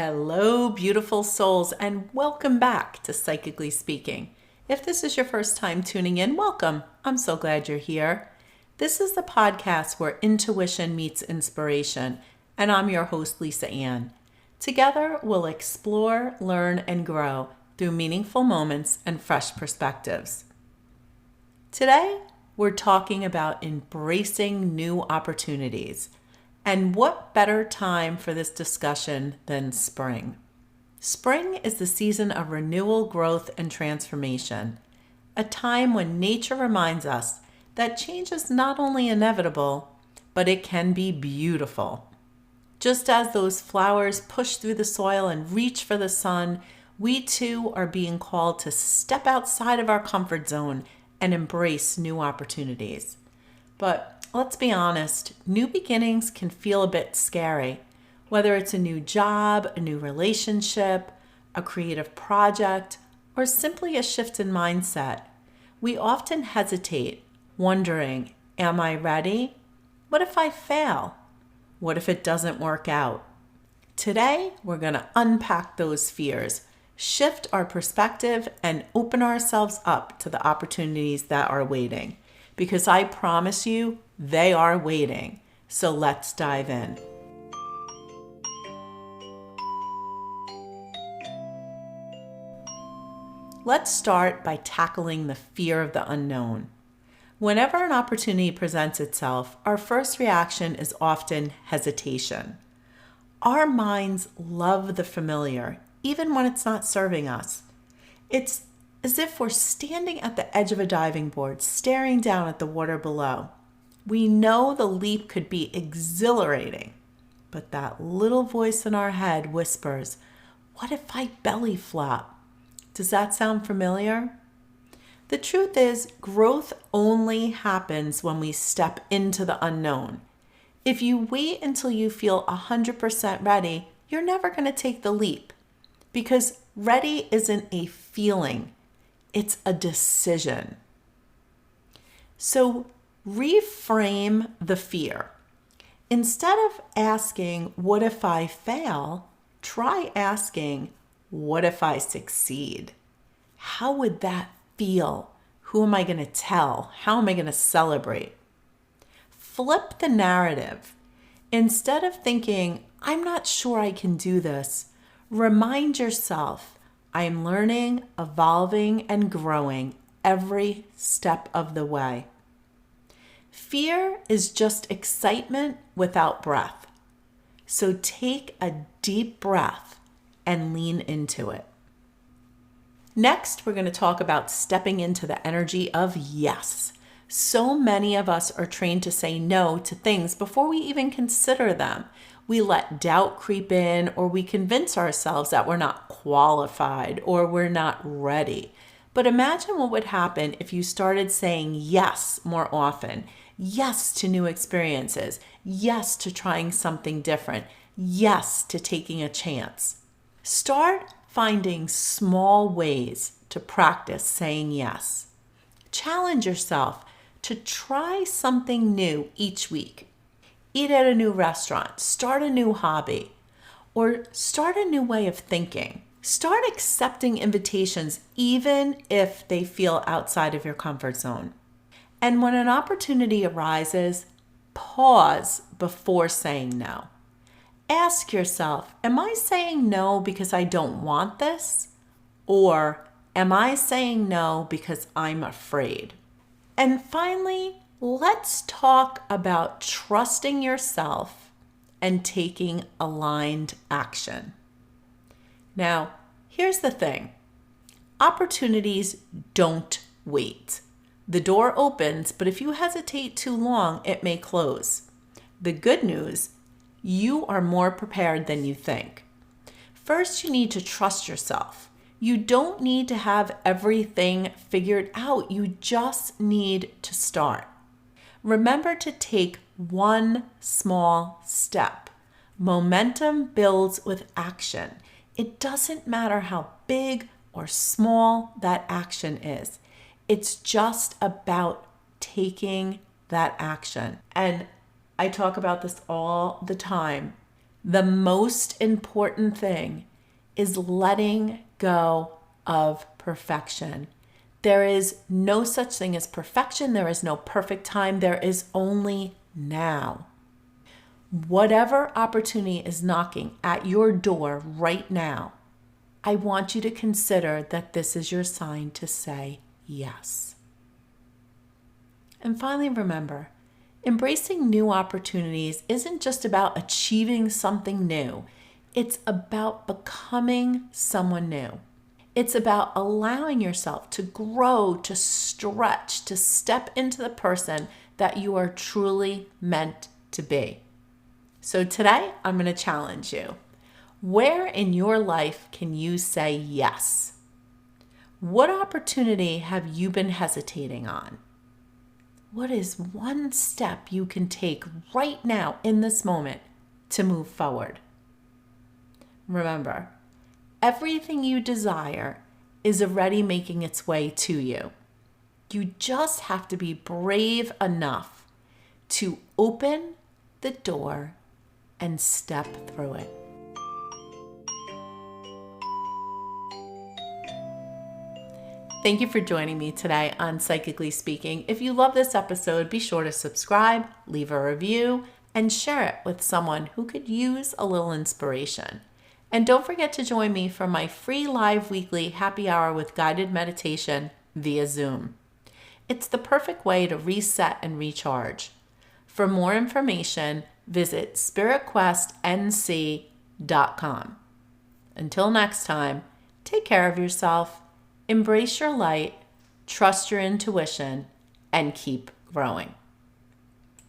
Hello, beautiful souls, and welcome back to Psychically Speaking. If this is your first time tuning in, welcome. I'm so glad you're here. This is the podcast where intuition meets inspiration, and I'm your host, Lisa Ann. Together, we'll explore, learn, and grow through meaningful moments and fresh perspectives. Today, we're talking about embracing new opportunities. And what better time for this discussion than spring? Spring is the season of renewal, growth, and transformation, a time when nature reminds us that change is not only inevitable, but it can be beautiful. Just as those flowers push through the soil and reach for the sun, we too are being called to step outside of our comfort zone and embrace new opportunities. But let's be honest, new beginnings can feel a bit scary. Whether it's a new job, a new relationship, a creative project, or simply a shift in mindset, we often hesitate, wondering, am I ready? What if I fail? What if it doesn't work out? Today, we're going to unpack those fears, shift our perspective, and open ourselves up to the opportunities that are waiting. Because I promise you, they are waiting. So let's dive in. Let's start by tackling the fear of the unknown. Whenever an opportunity presents itself, our first reaction is often hesitation. Our minds love the familiar, even when it's not serving us. It's as if we're standing at the edge of a diving board, staring down at the water below. We know the leap could be exhilarating, but that little voice in our head whispers, "What if I belly flop?" Does that sound familiar? The truth is, growth only happens when we step into the unknown. If you wait until you feel 100% ready, you're never going to take the leap. Because ready isn't a feeling, it's a decision. So reframe the fear. Instead of asking, what if I fail? Try asking, what if I succeed? How would that feel? Who am I going to tell? How am I going to celebrate? Flip the narrative. Instead of thinking, I'm not sure I can do this, remind yourself, I'm learning, evolving, and growing every step of the way. Fear is just excitement without breath. So take a deep breath and lean into it. Next, we're going to talk about stepping into the energy of yes. So many of us are trained to say no to things before we even consider them. We let doubt creep in, or we convince ourselves that we're not qualified or we're not ready. But imagine what would happen if you started saying yes more often. Yes to new experiences. Yes to trying something different. Yes to taking a chance. Start finding small ways to practice saying yes. Challenge yourself to try something new each week. Eat at a new restaurant, start a new hobby, or start a new way of thinking. Start accepting invitations even if they feel outside of your comfort zone. And when an opportunity arises, pause before saying no. Ask yourself, am I saying no because I don't want this? Or am I saying no because I'm afraid? And finally, let's talk about trusting yourself and taking aligned action. Now, here's the thing. Opportunities don't wait. The door opens, but if you hesitate too long, it may close. The good news, you are more prepared than you think. First, you need to trust yourself. You don't need to have everything figured out. You just need to start. Remember to take one small step. Momentum builds with action. It doesn't matter how big or small that action is. It's just about taking that action. And I talk about this all the time. The most important thing is letting go of perfection. There is no such thing as perfection. There is no perfect time. There is only now. Whatever opportunity is knocking at your door right now, I want you to consider that this is your sign to say yes. And finally, remember, embracing new opportunities isn't just about achieving something new. It's about becoming someone new. It's about allowing yourself to grow, to stretch, to step into the person that you are truly meant to be. So today, I'm going to challenge you. Where in your life can you say yes? What opportunity have you been hesitating on? What is one step you can take right now in this moment to move forward? Remember, everything you desire is already making its way to you. You just have to be brave enough to open the door and step through it. Thank you for joining me today on Psychically Speaking. If you love this episode, be sure to subscribe, leave a review, and share it with someone who could use a little inspiration. And don't forget to join me for my free live weekly happy hour with guided meditation via Zoom. It's the perfect way to reset and recharge. For more information, visit spiritquestnc.com. Until next time, take care of yourself. Embrace your light, trust your intuition, and keep growing.